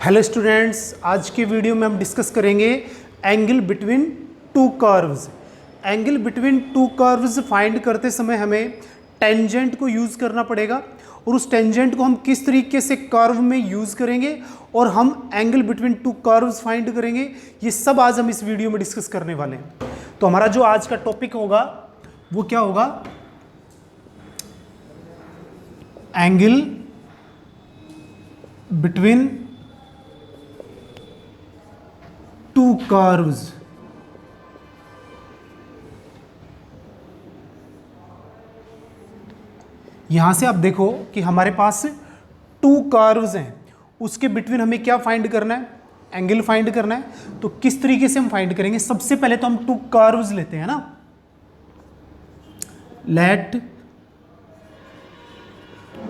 Hello students, आज के video में हम डिस्कस करेंगे angle between two curves. Angle between two curves find करते समय हमें टेंजेंट को यूज़ करना पड़ेगा और उस टेंजेंट को हम किस तरीके से कर्व में यूज़ करेंगे और हम angle between two curves find करेंगे, ये सब आज हम इस वीडियो में डिस्कस करने वाले हैं। तो हमारा जो आज का टॉपिक होगा वो क्या होगा? Angle between two curves. यहां से आप देखो कि हमारे पास टू कर्व्स हैं, उसके बिटवीन हमें क्या फाइंड करना है? एंगल फाइंड करना है। तो किस तरीके से हम फाइंड करेंगे? सबसे पहले तो हम टू कर्व्स लेते हैं ना। लेट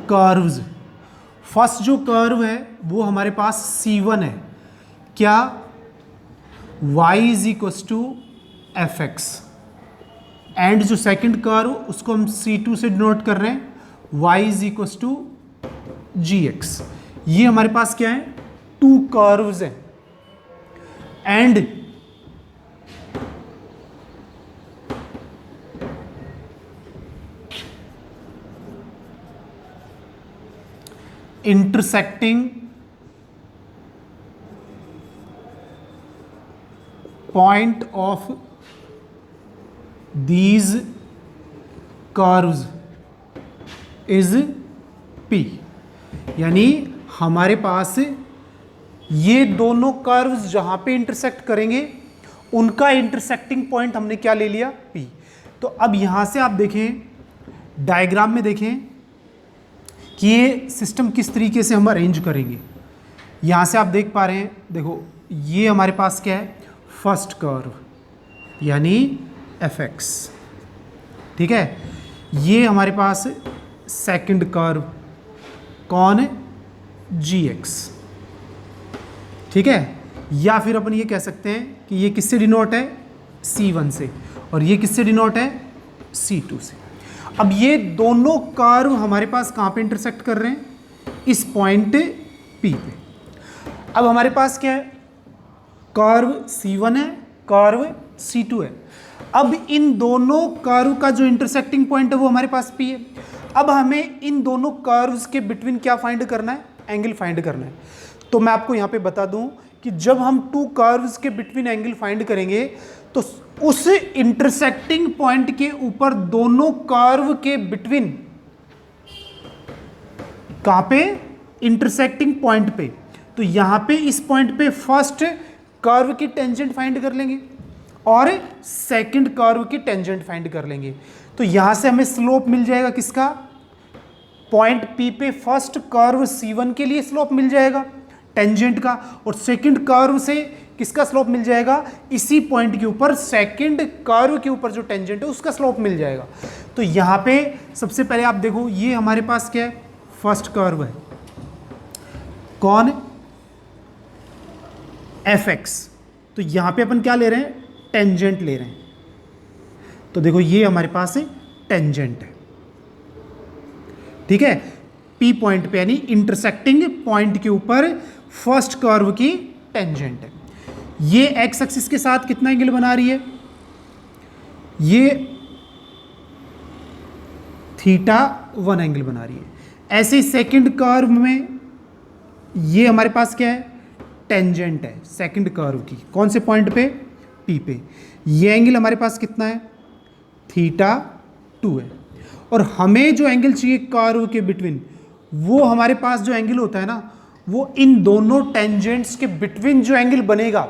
कर्व्स, फर्स्ट जो कर्व है वो हमारे पास C1 है। क्या? y is equals to f x. And जो सेकंड कर्व उसको हम C2 से डिनोट कर रहे हैं, y is equals to g x. ये हमारे पास क्या है? टू कर्व्स हैं। And intersecting point of these curves is P। यानी हमारे पास ये दोनों कर्व्स जहां पे इंटरसेक्ट करेंगे उनका इंटरसेक्टिंग पॉइंट हमने क्या ले लिया? P। तो अब यहां से आप देखें, डायग्राम में देखें कि ये सिस्टम किस तरीके से हम अरेंज करेंगे। यहां से आप देख पा रहे हैं, देखो ये हमारे पास क्या है? फर्स्ट कर्व यानी एफ एक्स, ठीक है। ये हमारे पास सेकंड कर्व कौन है? जी एक्स, ठीक है। या फिर अपन ये कह सकते हैं कि ये किससे डिनोट है? C1 से, और ये किससे डिनोट है? C2 से। अब ये दोनों कर्व हमारे पास कहाँ पे इंटरसेक्ट कर रहे हैं? इस पॉइंट P पे। अब हमारे पास क्या है? कर्व C1 है, कर्व C2 है। अब इन दोनों कर्व का जो इंटरसेक्टिंग पॉइंट है वो हमारे पास P है। अब हमें इन दोनों कर्व्स के बिटवीन क्या फाइंड करना है? एंगल फाइंड करना है। तो मैं आपको यहाँ पे बता दूं कि जब हम टू कर्व्स के बिटवीन एंगल फाइंड करेंगे तो उस इंटरसेक्टिंग पॉइंट के ऊपर दोनों कर्व के बिटवीन, कहाँ पे? इंटरसेक्टिंग पॉइंट पे। तो यहाँ पे इस पॉइंट पे फर्स्ट कर्व की टेंजेंट फाइंड कर लेंगे और सेकंड कर्व की टेंजेंट फाइंड कर लेंगे। तो यहां से हमें स्लोप मिल जाएगा किसका? पॉइंट P पे फर्स्ट कर्व C1 के लिए स्लोप मिल जाएगा टेंजेंट का, और सेकंड कर्व से किसका स्लोप मिल जाएगा? इसी पॉइंट के ऊपर सेकंड कर्व के ऊपर जो टेंजेंट है उसका स्लोप मिल जाएगा। तो यहां पे सबसे पहले आप देखो, ये हमारे पास क्या है? फर्स्ट कर्व है, कौन? F x. तो यहां पे अपन क्या ले रहे हैं? टेंजेंट ले रहे हैं। तो देखो ये हमारे पास है टेंजेंट है, ठीक है। पी पॉइंट पे यानी इंटरसेक्टिंग पॉइंट के ऊपर फर्स्ट कर्व की टेंजेंट है। ये एक्स एक्सिस के साथ कितना एंगल बना रही है? ये θ1 एंगल बना रही है। ऐसे ही सेकंड कर्व में ये हमारे पास क्या है? टेंजेंट है सेकंड कर्व की। कौन से पॉइंट पे? P पे। ये एंगल हमारे पास कितना है? θ2 है। और हमें जो एंगल चाहिए कर्व के बिटवीन, वो हमारे पास जो एंगल होता है ना, वो इन दोनों टेंजेंट्स के बिटवीन जो एंगल बनेगा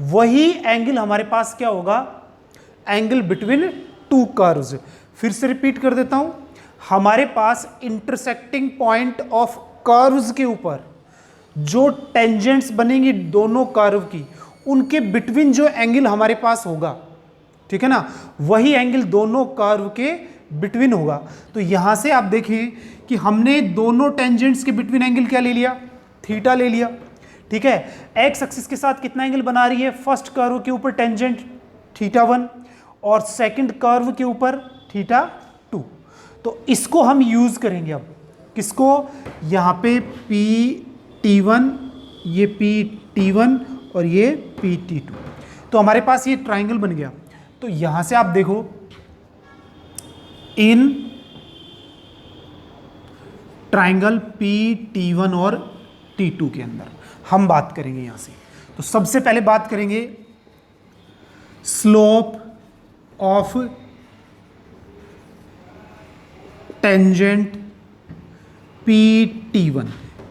वही एंगल हमारे पास क्या होगा? Angle between two curves. फिर से रिपीट कर देता हूं, हमारे पास इंटरसेक्टिंग पॉइंट ऑफ कर्व्स के ऊपर जो टेंजेंट्स बनेंगी दोनों कर्व की, उनके बिटवीन जो एंगल हमारे पास होगा, ठीक है ना, वही एंगल दोनों कर्व के बिटवीन होगा। तो यहां से आप देखें कि हमने दोनों टेंजेंट्स के बिटवीन एंगल क्या ले लिया? थीटा ले लिया, ठीक है। एक्स एक्सिस के साथ कितना एंगल बना रही है? फर्स्ट कर्व के ऊपर टेंजेंट θ1 और सेकंड कर्व के ऊपर θ2। तो इसको हम यूज करेंगे अब किसको? यहाँ पे P T1 ये PT1 और ये PT2। तो हमारे पास ये ट्राइंगल बन गया। तो यहां से आप देखो, इन ट्राइंगल PT1 और T2 के अंदर हम बात करेंगे यहां से। तो सबसे पहले बात करेंगे स्लोप ऑफ टेंजेंट PT1।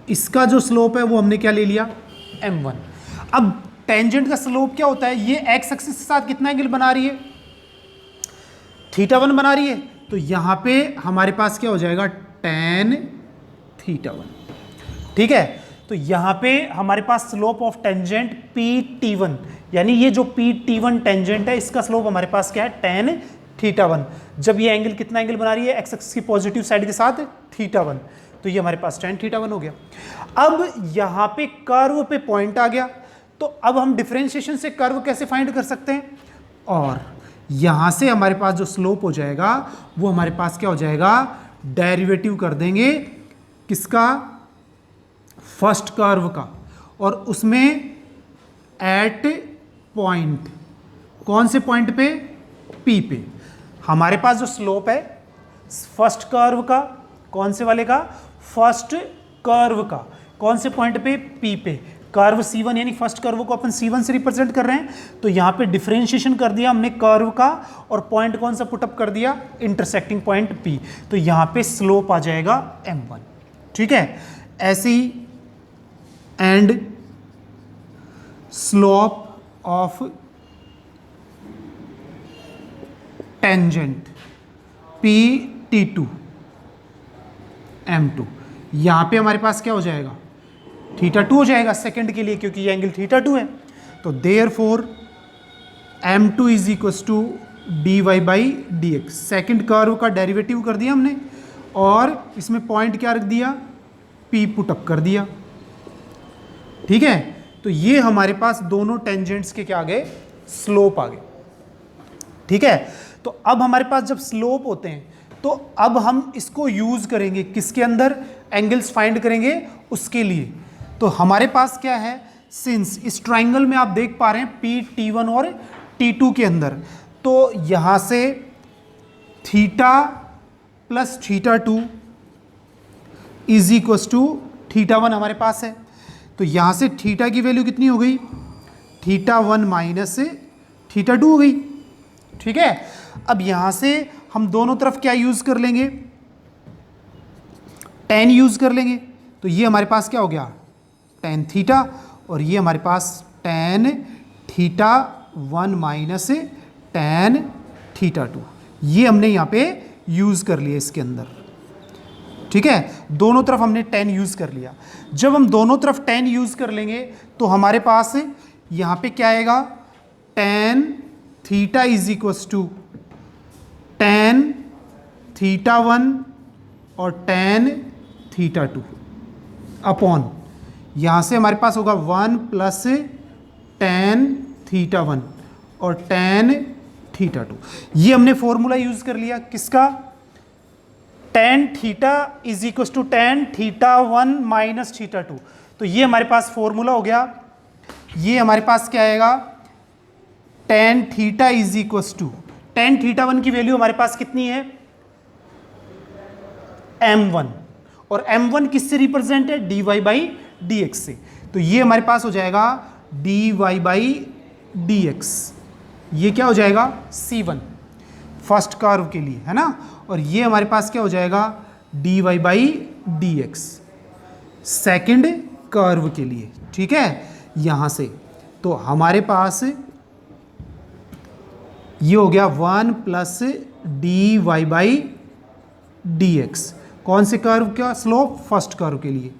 इसका जो स्लोप है वो हमने क्या ले लिया, M1। अब टेंजेंट का स्लोप क्या होता है, ये एक्स एक्सिस के साथ कितना एंगल बना रही है, θ1 बना रही है। तो यहां पे हमारे पास क्या हो जाएगा, tan θ1। ठीक है, तो यहां पे हमारे पास स्लोप ऑफ टेंजेंट PT1, यानी ये जो PT1 टेंजेंट है इसका स्लोप हमारे पास क्या है, tan θ1। जब ये एंगल कितना एंगल बना रही है, एक्स एक्सिस की पॉजिटिव साइड के साथ θ1, तो ये हमारे पास tan θ1 हो गया। अब यहां पे कर्व पे पॉइंट आ गया, तो अब हम डिफरेंशिएशन से कर्व कैसे फाइंड कर सकते हैं, और यहां से हमारे पास जो स्लोप हो जाएगा वो हमारे पास क्या हो जाएगा, डेरिवेटिव कर देंगे किसका, फर्स्ट कर्व का, और उसमें एट पॉइंट, कौन से पॉइंट पे, P पे। हमारे पास जो स्लोप है फर्स्ट कर्व का, कौन से वाले का, फर्स्ट कर्व का, कौन से पॉइंट पे, P पे। कर्व C1 यानी फर्स्ट कर्व को अपन C1 से रिप्रेजेंट कर रहे हैं, तो यहां पे डिफरेंशिएशन कर दिया हमने कर्व का, और पॉइंट कौन सा पुटअप कर दिया, इंटरसेक्टिंग पॉइंट P। तो यहां पे स्लोप आ जाएगा M1। ठीक है, ऐसे ही and slope of tangent PT2 M2, यहां पे हमारे पास क्या हो जाएगा, θ2 हो जाएगा सेकंड के लिए, क्योंकि ये एंगल θ2 है। तो therefore M2 is equals to dy/dx, second curve का डेरिवेटिव कर दिया हमने, और इसमें पॉइंट क्या रख दिया, P पुटअप कर दिया। ठीक है, तो ये हमारे पास दोनों टेंजेंट्स के क्या आ गए, स्लोप आ गए। ठीक है, तो अब हमारे पास जब स्लोप होते हैं तो अब हम इसको यूज करेंगे किसके अंदर, एंगल्स फाइंड करेंगे उसके लिए। तो हमारे पास क्या है, सिंस इस ट्राइंगल में आप देख पा रहे हैं PT1 और T2 के अंदर, तो यहां से θ प्लस θ2 इज इक्वल टू θ1 हमारे पास है। तो यहां से θ की वैल्यू कितनी हो गई, θ1 माइनस θ2 हो गई। ठीक है, अब यहां से हम दोनों तरफ क्या यूज कर लेंगे, tan यूज कर लेंगे। तो ये हमारे पास क्या हो गया, tan θ, और ये हमारे पास tan θ1 माइनस tan θ2, ये हमने यहां पे यूज कर लिया इसके अंदर। ठीक है, दोनों तरफ हमने tan यूज कर लिया। जब हम दोनों तरफ tan यूज कर लेंगे तो हमारे पास यहां पे क्या आएगा, tan θ is equal to tan θ1 और tan θ2 अपॉन, यहां से हमारे पास होगा 1 प्लस tan θ1 और tan θ2। ये हमने फॉर्मूला यूज कर लिया किसका, tan θ is equal to tan θ1 minus θ2। तो ये हमारे पास फॉर्मूला हो गया। ये हमारे पास क्या आएगा, tan θ is equal to, tan θ1 की वैल्यू हमारे पास कितनी है, M1, और M1 किससे रिप्रेजेंट है, dy/dx से। तो ये हमारे पास हो जाएगा dy/dx, ये क्या हो जाएगा, C1 फर्स्ट कर्व के लिए, है ना, और ये हमारे पास क्या हो जाएगा, dy/dx सेकंड कर्व के लिए। ठीक है, यहां से तो हमारे पास ये हो गया 1 प्लस dy/dx, कौन से कर्व का स्लोप, फर्स्ट कर्व के लिए,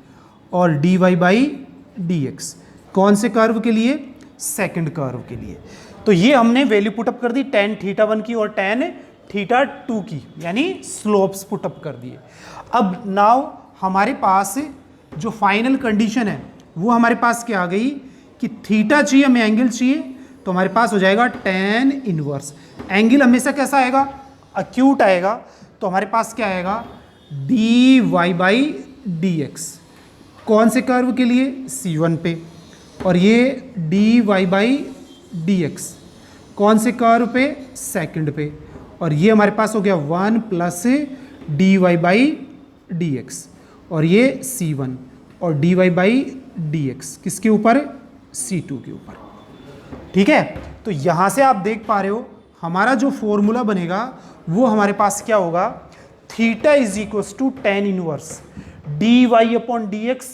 और dy/dx कौन से कर्व के लिए, सेकंड कर्व के लिए। तो ये हमने वैल्यू पुटअप कर दी tan θ1 की और tan θ2 की, यानी स्लोप्स पुटअप कर दिए। अब नाउ हमारे पास जो फाइनल कंडीशन है वो हमारे पास क्या आ गई कि थीटा चाहिए हमें, एंगल चाहिए, तो हमारे पास हो जाएगा tan इनवर्स। एंगल हमेशा कैसा आएगा, अक्यूट आएगा। तो हमारे पास क्या आएगा, dy/dx कौन से कर्व के लिए? C1 पे। और ये dy/dx कौन से कर्व पे? सेकंड पे। और ये हमारे पास हो गया 1 प्लस dy/dx और ये C1 और dy/dx किसके ऊपर? C2 के ऊपर। ठीक है, तो यहां से आप देख पा रहे हो हमारा जो फॉर्मूला बनेगा वो हमारे पास क्या होगा? Theta is equal to tan inverse dy/dx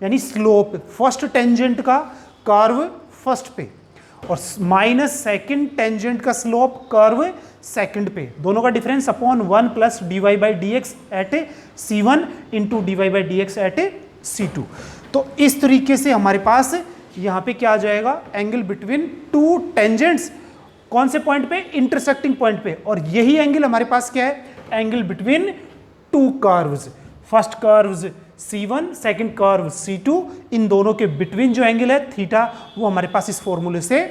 यानी स्लोप फर्स्ट टेंजेंट का कर्व फर्स्ट पे और माइनस सेकंड टेंजेंट का स्लोप कर्व सेकंड पे, दोनों का difference upon 1 plus dy/dx at C1 into dy/dx at C2। तो इस तरीके से हमारे पास यहां पे क्या आ जाएगा? एंगल बिटवीन टू टेंजेंट्स कौन से पॉइंट पे? इंटरसेक्टिंग पॉइंट पे। और यही एंगल हमारे पास क्या है? Angle between two curves, first curves C1 second curve C2, इन दोनों के बिटवीन जो एंगल है थीटा वो हमारे पास इस फॉर्मूले से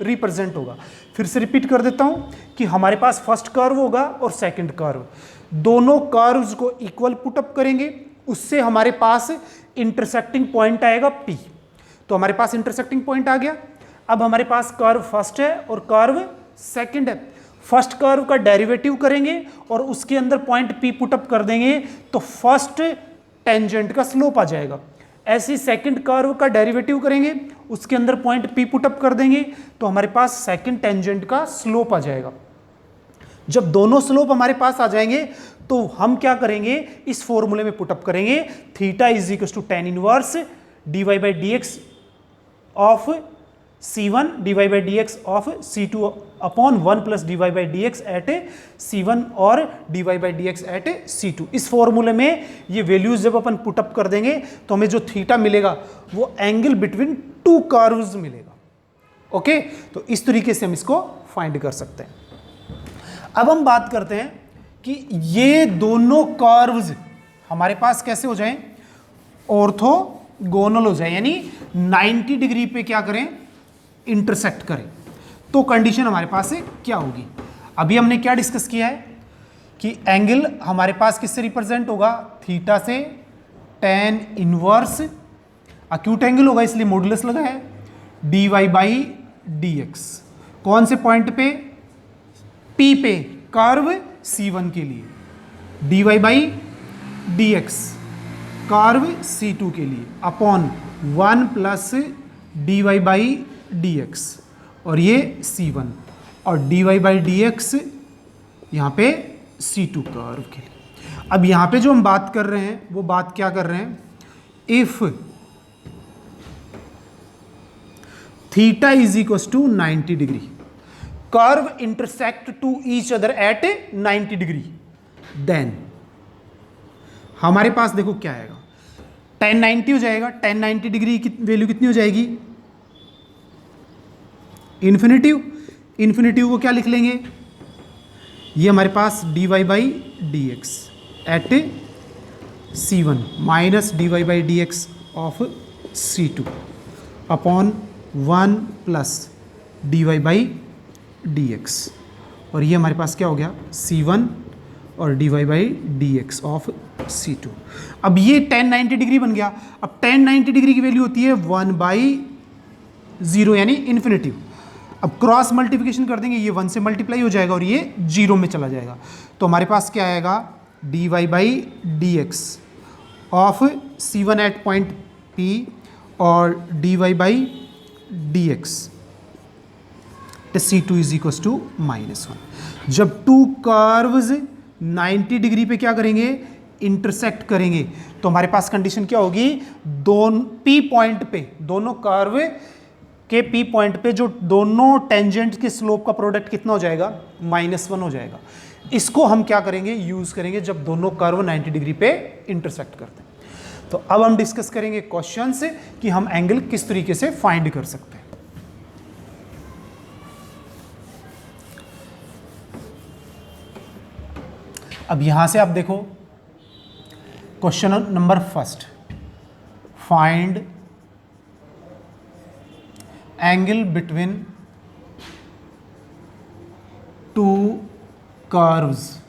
रिप्रेजेंट होगा। फिर से रिपीट कर देता हूं कि हमारे पास फर्स्ट कर्व होगा और सेकंड कर्व, दोनों कर्व्स को इक्वल पुटअप करेंगे, उससे हमारे पास इंटरसेक्टिंग पॉइंट आएगा P। तो हमारे पास इंटरसेक्टिंग पॉइंट आ गया। अब हमारे पास कर्व फर्स्ट है और कर्व सेकंड है। फर्स्ट कर्व का डेरिवेटिव करेंगे और उसके अंदर पॉइंट P पुटअप कर देंगे तो फर्स्ट टेंजेंट का स्लोप आ जाएगा। ऐसे सेकंड कर्व का डेरिवेटिव करेंगे, उसके अंदर पॉइंट P पुटअप कर देंगे तो हमारे पास सेकंड टेंजेंट का स्लोप आ जाएगा। जब दोनों स्लोप हमारे पास आ जाएंगे तो हम क्या करेंगे? इस फॉर्मूले में पुटअप करेंगे theta is equal to tan inverse dy/dx of C1 dy/dx of C2 upon 1 plus dy/dx at C1 और dy/dx एट C2। इस फॉर्मूले में ये वैल्यूज जब अपन पुटअप कर देंगे तो हमें जो थीटा मिलेगा वो एंगल बिटवीन टू कर्व्स मिलेगा। ओके, तो इस तरीके से हम इसको फाइंड कर सकते हैं। अब हम बात करते हैं कि ये दोनों कर्व्स हमारे पास कैसे हो जाएं? ऑर्थोगोनल हो जाए, यानी 90 डिग्री पे क्या करें? इंटरसेक्ट करें। तो कंडीशन हमारे पास है क्या होगी? अभी हमने क्या डिस्कस किया है कि एंगल हमारे पास किससे रिप्रेजेंट होगा? थीटा से। tan इनवर्स अक्यूट एंगल होगा इसलिए मॉडुलस लगा है dy/dx कौन से पॉइंट पे? P पे, कर्व C1 के लिए, dy/dx कर्व C2 के लिए अपॉन 1 प्लस dy/dx और ये C1 और dy/dx यहाँ पे C2 कर्व के लिए। अब यहाँ पे जो हम बात कर रहे हैं वो बात क्या कर रहे हैं? If theta is equal to 90 degree, curve intersect to each other at 90 degree, then हमारे पास देखो क्या आएगा? tan 90 हो जाएगा। tan 90 डिग्री की वैल्यू कितनी हो जाएगी? इन्फिनिटिव को क्या लिख लेंगे? ये हमारे पास dy/dx at C1 minus dy/dx of C2 upon 1 plus dy/dx और ये हमारे पास क्या हो गया? C1 और dy/dx ऑफ C2। अब ये tan 90 डिग्री बन गया। अब tan 90 डिग्री की वैल्यू होती है 1/0 यानी इन्फिनिटिव। अब क्रॉस मल्टीप्लिकेशन कर देंगे, ये 1 से मल्टीप्लाई हो जाएगा और ये 0 में चला जाएगा। तो हमारे पास क्या आएगा? dy/dx of C1 eight point P और dy/dx C2 is equal to -1। जब टू कर्व्स 90 डिग्री पे क्या करेंगे? इंटरसेक्ट करेंगे तो हमारे पास कंडीशन क्या होगी? P पॉइंट पे, दोनों कर्व के P पॉइंट पे जो दोनों टेंजेंट के स्लोप का प्रोडक्ट कितना हो जाएगा? -1 हो जाएगा। इसको हम क्या करेंगे? यूज करेंगे जब दोनों कर्व 90 डिग्री पे इंटरसेक्ट करते हैं। तो अब हम डिस्कस करेंगे क्वेश्चन से कि हम एंगल किस तरीके से फाइंड कर सकते हैं। अब यहां से आप देखो question number first, find angle between two curves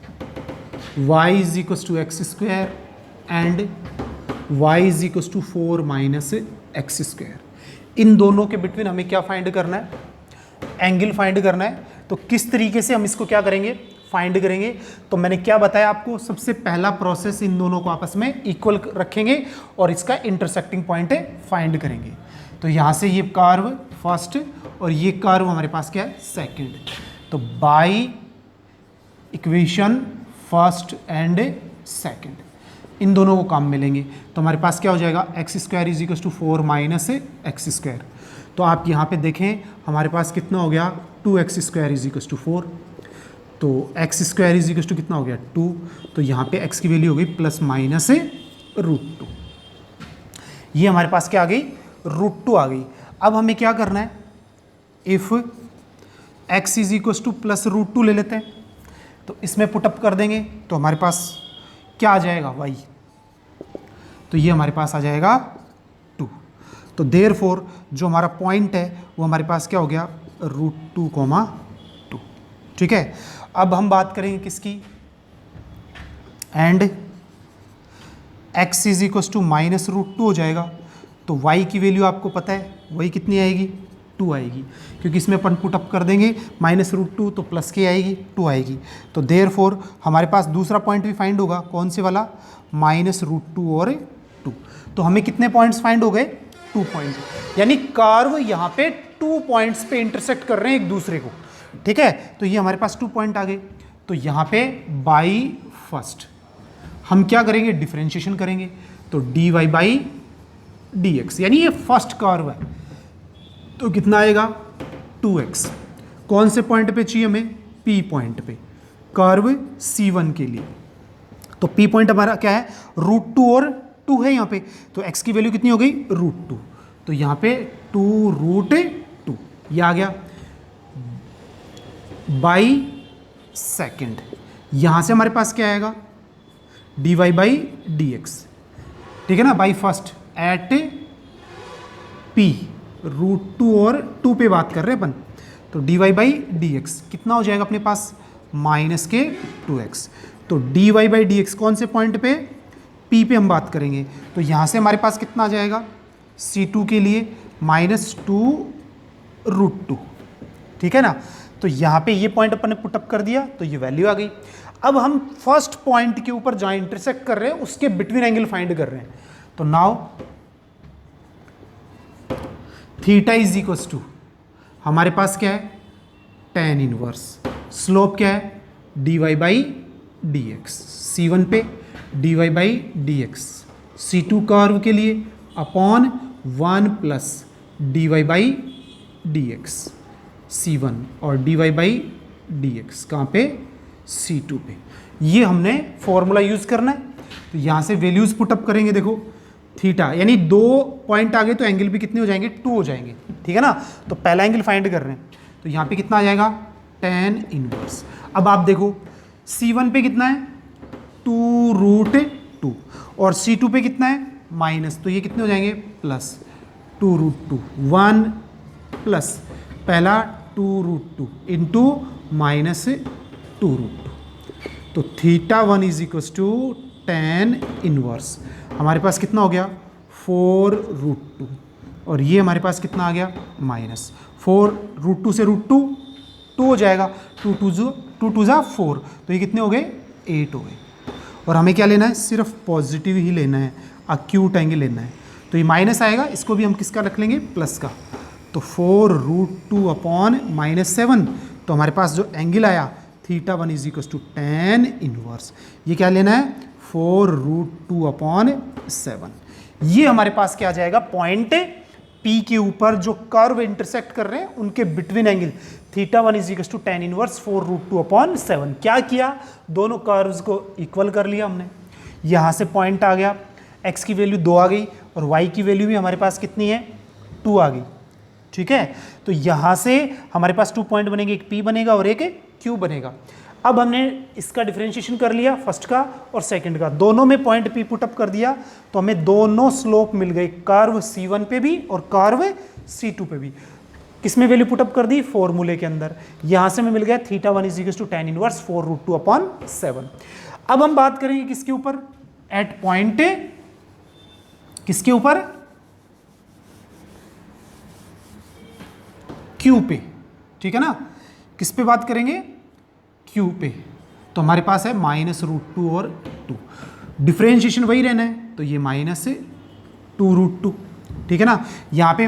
y is equal to x square and y is equal to 4 minus x square. इन दोनों के बिटवीन हमें क्या फाइंड करना है, एंगल फाइंड करना है। तो किस तरीके से हम इसको क्या करेंगे, फाइंड करेंगे। तो मैंने क्या बताया आपको, सबसे पहला प्रोसेस इन दोनों को आपस में इक्वल रखेंगे और इसका इंटरसेक्टिंग पॉइंट फाइंड करेंगे। तो यहाँ से ये कर्व फर्स्ट और ये कर्व हमारे पास क्या है, सेकंड। तो by equation first and second in दोनों को काम मिलेंगे। तो हमारे पास क्या हो जाएगा, x square is equal to 4 minus x square. तो आप यहाँ पे देखें हमारे पास कितना हो गया, 2x square is equal to 4। तो x square is equal to कितना हो गया 2। तो यहाँ पे x की वैल्यू हो गई प्लस माइनस √2। ये हमारे पास क्या आ गई, √2 आ गई। अब हमें क्या करना है, if x is equal to plus √2 ले लेते हैं। तो इसमें पुटअप कर देंगे तो हमारे पास क्या आ जाएगा, y। तो ये हमारे पास आ जाएगा 2। तो देयरफॉर जो हमारा पॉइंट है वो हमारे पास क्या हो गया, √2, ठीक है। अब हम बात करेंगे किसकी, and x is equal to minus √2 हो जाएगा। तो y की वैल्यू आपको पता है, वही कितनी आएगी, 2 आएगी, क्योंकि इसमें अपन पुटअप कर देंगे माइनस √2 तो प्लस के आएगी, 2 आएगी। तो देयरफॉर हमारे पास दूसरा पॉइंट भी फाइंड होगा, कौन से वाला, माइनस √2 और 2। तो हमें कितने पॉइंट्स फाइंड हो गए, 2 पॉइंट्स। यानी कर्व यहाँ पे 2 पॉइंट्स पे इंटरसेक्ट कर रहे हैं एक दूसरे को, ठीक है। तो ये हमारे पास 2 पॉइंट आ गए। तो यहाँ पे बाई फर्स्ट हम क्या करेंगे, डिफरेंशिएशन करेंगे। तो dy बाई dx, यानी ये फर्स्ट कर्व है, तो कितना आएगा 2x। कौन से पॉइंट पे चाहिए हमें, P पॉइंट पे, कर्व C1 के लिए। तो P पॉइंट हमारा क्या है, √2 और 2 है यहाँ पे। तो x की वैल्यू कितनी हो गई, √2। तो यहाँ पे 2√2 ये आ गया। बाई सेकेंड यहाँ से हमारे पास क्या आएगा, dy बाई dx, ठीक है ना। बाई फर्स्ट एट P, √2 और 2 पे बात कर रहे हैं अपन। तो dy बाई dx कितना हो जाएगा अपने पास, माइनस के 2x। तो dy बाई dx कौन से पॉइंट पे, P पे हम बात करेंगे। तो यहाँ से हमारे पास कितना आ जाएगा, C2 के लिए माइनस 2√2, ठीक है ना। तो यहाँ पे ये पॉइंट अपन ने पुटअप कर दिया तो ये वैल्यू आ गई। अब हम फर्स्ट पॉइंट के ऊपर जहाँ इंटरसेक्ट कर रहे हैं उसके बिटवीन एंगल फाइंड कर रहे हैं। तो now theta is equal to हमारे पास क्या है, tan इनवर्स, स्लोप क्या है, dy बाई dx, C1 पे dy by dx, C2 curve के लिए upon 1 plus dy by dx, C1 और dy बाई dx कहाँ पे, C2 पे। ये हमने फॉर्मूला यूज करना है। तो यहाँ से वैल्यूज पुटअप करेंगे, देखो थीटा यानी 2 पॉइंट आ गए तो एंगल भी कितने हो जाएंगे, 2 हो जाएंगे, ठीक है ना। तो पहला एंगल फाइंड कर रहे हैं। तो यहाँ पे कितना आ जाएगा, tan इनवर्स। अब आप देखो C1 पे कितना है, 2√2 और C2 पे कितना है, माइनस। तो ये कितने हो जाएंगे, प्लस 2√2, 1 प्लस पहला 2√2 इंटू माइनस 2√2। तो theta 1 is equal to tan inverse हमारे पास कितना हो गया, 4√2 और ये हमारे पास कितना आ गया, माइनस 4√2 से √2 2 हो जाएगा, 2 2 जा 4। तो ये कितने हो गए, 8 हो गए। और हमें क्या लेना है, सिर्फ पॉजिटिव ही लेना है, एक्यूट एंगल लेना है। तो ये माइनस आएगा, इसको भी हम किसका रख लेंगे, प्लस का। तो 4√2 अपॉन -7। तो हमारे पास जो एंगल आया theta 1 is equal to tan inverse, ये क्या लेना है, 4√2 अपॉन 7। ये हमारे पास क्या आ जाएगा, पॉइंट P के ऊपर जो कर्व इंटरसेक्ट कर रहे हैं उनके between angle theta 1 is equal to tan inverse 4√2 upon 7। क्या किया, दोनों कर्व्स को इक्वल कर लिया हमने। यहाँ से पॉइंट आ गया, x की वैल्यू 2 आ गई और y की वैल्यू भी हमारे पास कितनी है, 2 आ गई, ठीक है। तो यहाँ से हमारे पास 2 पॉइंट बनेंगे, एक P बनेगा और एक Q बनेगा। अब हमने इसका डिफरेंशिएशन कर लिया, फर्स्ट का और सेकंड का, दोनों में पॉइंट P पुटअप कर दिया तो हमें दोनों स्लोप मिल गए, कर्व C1 पे भी और कर्व C2 पे भी। किसमें वैल्यू पुटअप कर दी, फॉर्मूले के अंदर। यहां से हमें मिल गया theta 1 is equal to tan inverse 4√2 upon 7। अब हम बात करेंगे किसके ऊपर, एट पॉइंट किसके ऊपर? क्यू पे, ठीक है ना। किस पे बात करेंगे? क्यू पे। तो हमारे पास है -√2 और 2, डिफ्रेंशिएशन वही रहना है, तो ये -2√2, ठीक है ना। यहाँ पे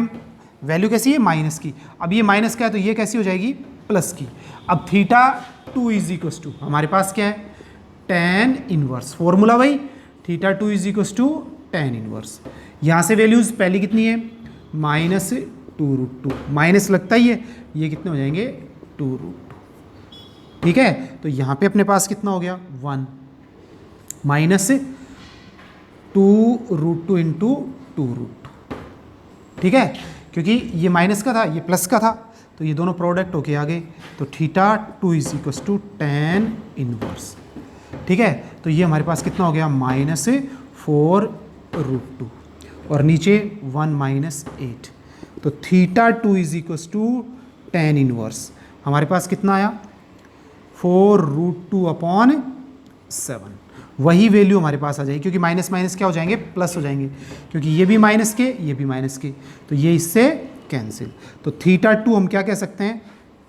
वैल्यू कैसी है? माइनस की। अब ये माइनस का है तो ये कैसी हो जाएगी? प्लस की। अब θ2 इज इक्वस टू हमारे पास क्या है? tan इनवर्स, फॉर्मूला वही, θ2 is equals to tan inverse. यहाँ से वैल्यूज पहली कितनी है? -2√2, माइनस लगता ही है, ये कितने हो जाएंगे? 2√2, ठीक है। तो यहाँ पे अपने पास कितना हो गया? 1 -2√2 इंटू 2√2, ठीक है। क्योंकि ये माइनस का था, ये प्लस का था, तो ये दोनों प्रोडक्ट होके आ गए, तो θ2 is equals to tan inverse, ठीक है। तो ये हमारे पास कितना हो गया? -4√2 और नीचे 1 - 8, तो θ2 is equals to tan inverse हमारे पास कितना आया? 4√2/7। वही वैल्यू हमारे पास आ जाएगी, क्योंकि माइनस माइनस क्या हो जाएंगे? प्लस हो जाएंगे, क्योंकि ये भी माइनस के, ये भी माइनस के, तो ये इससे कैंसिल। तो θ2 हम क्या कह सकते हैं?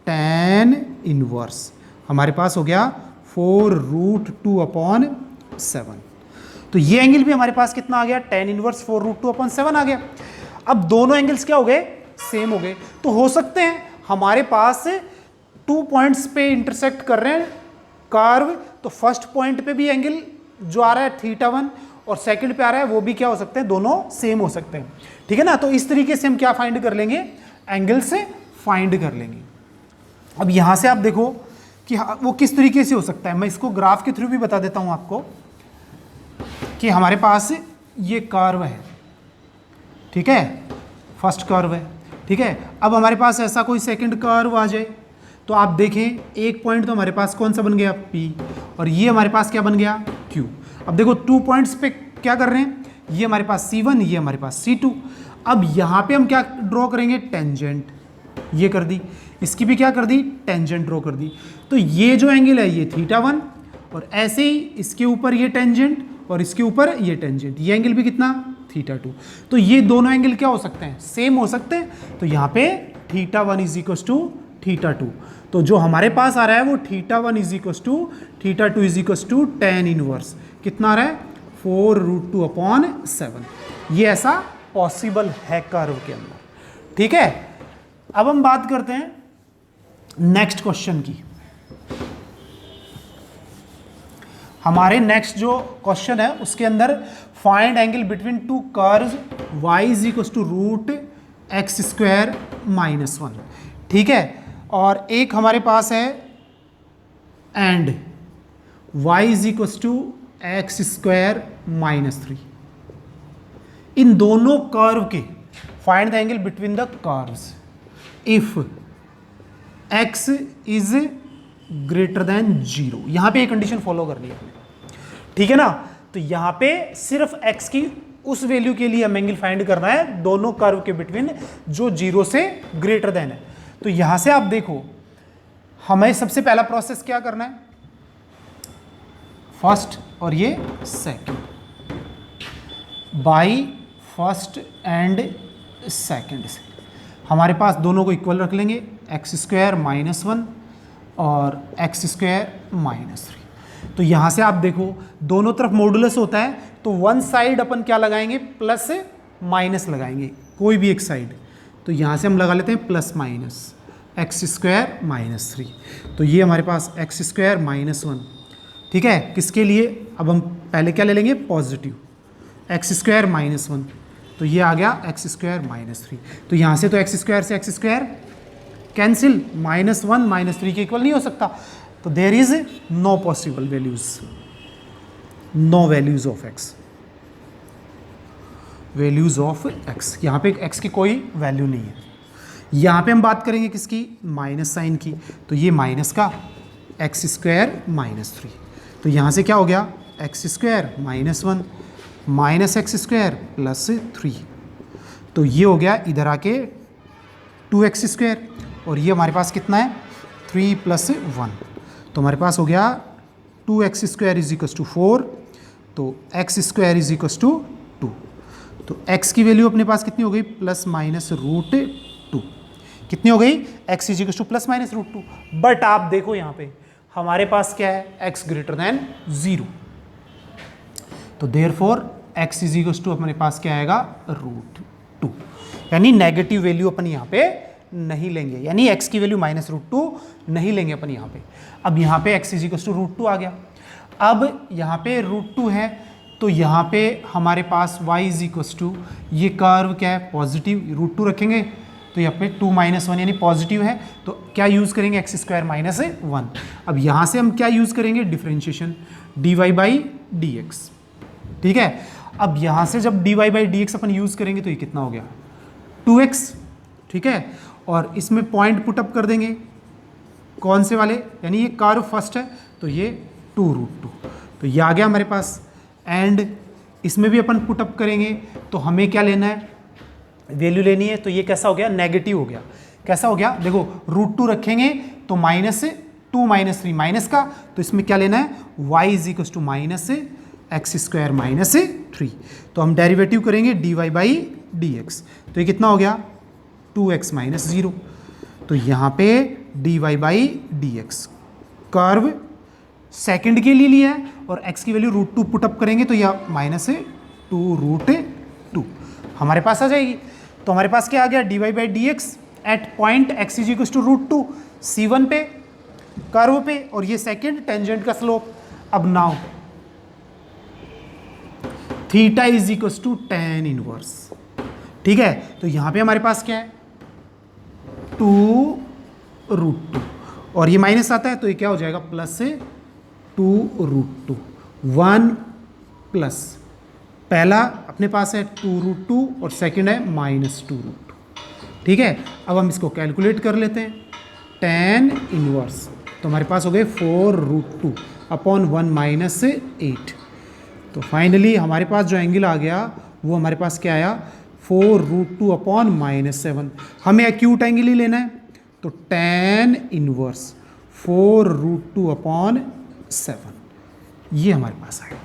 tan इनवर्स हमारे पास हो गया 4√2/7। तो ये एंगल भी हमारे पास कितना आ गया? tan इनवर्स 4√2/7 आ गया। अब दोनों एंगल्स क्या हो गए? सेम हो गए। तो हो सकते हैं हमारे पास 2 पॉइंट्स पे इंटरसेक्ट कर रहे हैं कर्व, तो फर्स्ट पॉइंट पे भी एंगल जो आ रहा है θ1 और सेकंड पे आ रहा है वो भी क्या हो सकते हैं? दोनों सेम हो सकते हैं, ठीक है ना। तो इस तरीके से हम क्या फाइंड कर लेंगे? एंगल से फाइंड कर लेंगे। अब यहां से आप देखो कि वो किस तरीके से हो सकता है। मैं इसको ग्राफ के थ्रू भी बता देता हूं आपको कि हमारे पास ये कर्व है, ठीक है, फर्स्ट कर्व है, ठीक है। अब हमारे पास ऐसा कोई सेकंड कर्व आ जाए, तो आप देखें एक पॉइंट तो हमारे पास कौन सा बन गया? P, और ये हमारे पास क्या बन गया? Q। अब देखो 2 पॉइंट्स पे क्या कर रहे हैं? ये हमारे पास C1, ये हमारे पास C2। अब यहाँ पे हम क्या ड्रॉ करेंगे? टेंजेंट, ये कर दी, इसकी भी क्या कर दी? टेंजेंट ड्रॉ कर दी। तो ये जो एंगल है ये θ1, और ऐसे ही इसके ऊपर ये टेंजेंट और इसके ऊपर ये टेंजेंट, ये एंगल भी कितना? θ2। तो ये दोनों एंगल क्या हो सकते हैं? सेम हो सकते हैं। तो यहाँ पे θ1 इज इक्वस टू θ2, तो जो हमारे पास आ रहा है वो θ1 is equals to θ2 is equals to tan inverse कितना आ रहा है? 4√2/7। ये ऐसा पॉसिबल है कर्व के अंदर, ठीक है। अब हम बात करते हैं नेक्स्ट क्वेश्चन की। हमारे नेक्स्ट जो क्वेश्चन है उसके अंदर find angle between two curves y is equals to √x² -1, ठीक है। और एक हमारे पास है and y is equals to x² -3। इन दोनों कर्व के find the angle between the curves if x is greater than 0। यहां पे एक कंडीशन फॉलो करनी है, ठीक है ना। तो यहां पे सिर्फ x की उस वैल्यू के लिए हम एंगल फाइंड करना है दोनों कर्व के बिटवीन जो 0 से ग्रेटर देन है। तो यहां से आप देखो हमें सबसे पहला प्रोसेस क्या करना है? फर्स्ट और ये second, by first and second से हमारे पास दोनों को इक्वल रख लेंगे, x² -1 और x² -3। तो यहां से आप देखो दोनों तरफ मॉडुलस होता है, तो वन साइड अपन क्या लगाएंगे? प्लस माइनस लगाएंगे, कोई भी एक साइड। तो यहां से हम लगा लेते हैं प्लस माइनस x² -3। तो ये हमारे पास x² -1, ठीक है। किसके लिए? अब हम पहले क्या ले लेंगे? पॉजिटिव x² -1, तो ये आ गया x² -3। तो यहाँ से तो x² से x² कैंसिल, -1 -3 के इक्वल नहीं हो सकता, तो there is no possible values, no values of x, values of x। यहाँ पे x की कोई वैल्यू नहीं है। यहाँ पे हम बात करेंगे किसकी? माइनस साइन की, तो ये माइनस का x² -3। तो यहाँ से क्या हो गया? x² -1 minus x² +3। तो ये हो गया इधर आके 2x², और ये हमारे पास कितना है? 3 + 1। तो हमारे पास हो गया 2x² = 4, तो x² = 2। तो x की वैल्यू अपने पास कितनी हो गई, प्लस माइनस रूट टू। कितनी हो गई, x is equal to plus minus root two. But आप देखो यहाँ पे हमारे पास क्या है, x ग्रेटर देन 0, तो therefore x is equal to अपने पास क्या आएगा, रूट टू। यानी नेगेटिव वैल्यू अपन यहाँ पे नहीं लेंगे, यानी x की वैल्यू माइनस रूट टू नहीं लेंगे अपन यहाँ पे। अब यहाँ पे x is equal to root two आ गया। अब यहाँ पे रूट टू है, तो यहाँ पे हमारे पास y इज इक्वल टू, ये कर्व क्या है, पॉजिटिव, रूट टू रखेंगे तो यहाँ पे 2 - 1 यानी पॉजिटिव है, तो क्या यूज़ करेंगे, एक्स स्क्वायर माइनस 1। अब यहाँ से हम क्या यूज़ करेंगे, differentiation, d y by d x. ठीक है, अब यहाँ से जब d y by d x अपन यूज़ करेंगे तो ये कितना हो गया, 2x। ठीक है, और इसमें पॉइंट पुटअप कर देंगे, कौन से वाले, यानी ये कर्व फर्स्ट है तो ये 2√2, तो ये आ गया हमारे पास। एंड इसमें भी अपन पुटअप करेंगे तो हमें क्या लेना है, वैल्यू लेनी है, तो ये कैसा हो गया, नेगेटिव हो गया। कैसा हो गया, देखो √2 रखेंगे तो -2 - 3 माइनस का, तो इसमें क्या लेना है, y is equal to minus x square minus 3। तो हम डेरिवेटिव करेंगे dy बाई डी एक्स, तो ये कितना हो गया, 2x - 0। तो यहाँ पे dy by d x curve second के लिए लिया है और x की वैल्यू √2 पुटअप करेंगे तो यह -2√2 हमारे पास आ जाएगी। तो हमारे पास क्या आ गया, dy by d x at point x is equal to √2, C1 पे, कर्व पे, और ये सेकंड टेंजेंट का स्लोप। अब now theta is equal to tan inverse. ठीक है, तो यहां पे हमारे पास क्या है, 2√2, और ये माइनस आता है तो ये क्या हो जाएगा, प्लस 2√2, 1 प्लस, पहला अपने पास है 2√2 और सेकंड है -2√2। ठीक है, अब हम इसको कैलकुलेट कर लेते हैं, tan इनवर्स, तो हमारे पास हो गए 4√2 अपॉन 1 - 8। तो फाइनली हमारे पास जो एंगल आ गया वो हमारे पास क्या आया, 4√2 अपॉन -7। हमें एक्यूट एंगल ही लेना है, तो tan इनवर्स 4√2 अपॉन 7, ये हमारे पास आएगा।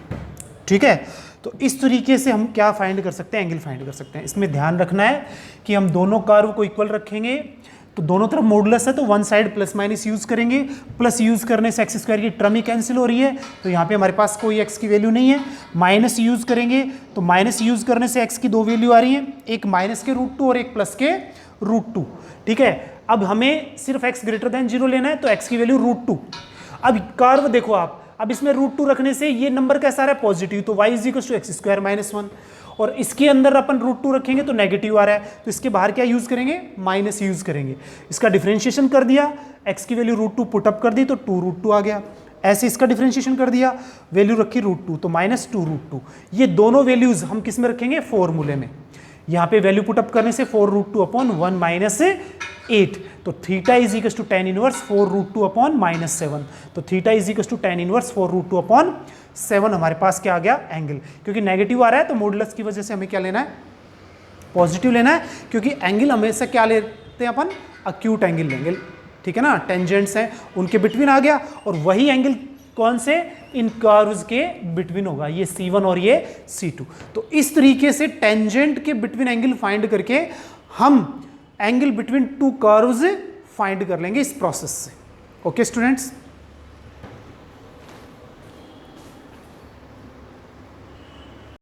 ठीक है, तो इस तरीके से हम क्या फाइंड कर सकते हैं, एंगल फाइंड कर सकते हैं। इसमें ध्यान रखना है कि हम दोनों कर्व को इक्वल रखेंगे, तो दोनों तरफ मॉडुलस है तो one side plus minus use करेंगे, प्लस यूज करने से एक्स स्क्वायर की टर्म ही कैंसिल हो रही है, तो यहाँ पे हमारे पास कोई एक्स की वैल्यू नहीं है। माइनस यूज करेंगे तो माइनस यूज करने से एक्स की दो वैल्यू आ रही है, एक माइनस के √2 और एक प्लस के √2। ठीक है, अब हमें सिर्फ एक्स ग्रेटर देन 0 लेना है, तो एक्स की वैल्यू √2। अब कर्व देखो आप, अब इसमें √2 रखने से ये नंबर कैसा आ रहा है, पॉजिटिव, तो y is equal to x square minus 1, और इसके अंदर अपन √2 रखेंगे तो नेगेटिव आ रहा है, तो इसके बाहर क्या यूज करेंगे, माइनस यूज करेंगे। इसका डिफरेंशिएशन कर दिया, x की वैल्यू √2 पुटअप कर दी तो 2√2 आ गया। ऐसे इसका डिफरेंशिएशन कर दिया, वैल्यू रखी √2 तो -2√2। ये दोनों वैल्यूज हम किस में रखेंगे, फॉर्मूले में। यहाँ पे वैल्यू पुटअप करने से 4√2 अपॉन 1 - 8, तो theta is equal to tan inverse 4√2 upon -7, तो theta is equal to tan inverse 4√2 upon 7 हमारे पास क्या आ गया, एंगल। क्योंकि नेगेटिव आ रहा है तो मॉडुलस की वजह से हमें क्या लेना है, पॉजिटिव लेना है, क्योंकि एंगल हमेशा क्या लेते हैं अपन, अक्यूट एंगल लेंगे। ठीक है ना, टेंजेंट्स हैं उनके बिटवीन आ गया, और वही एंगल कौन से, इन कर्व्स के बिटवीन होगा, ये C1 और ये C2। तो इस तरीके से टेंजेंट के बिटवीन एंगल फाइंड करके हम angle between two curves find कर लेंगे इस प्रोसेस से। Okay students.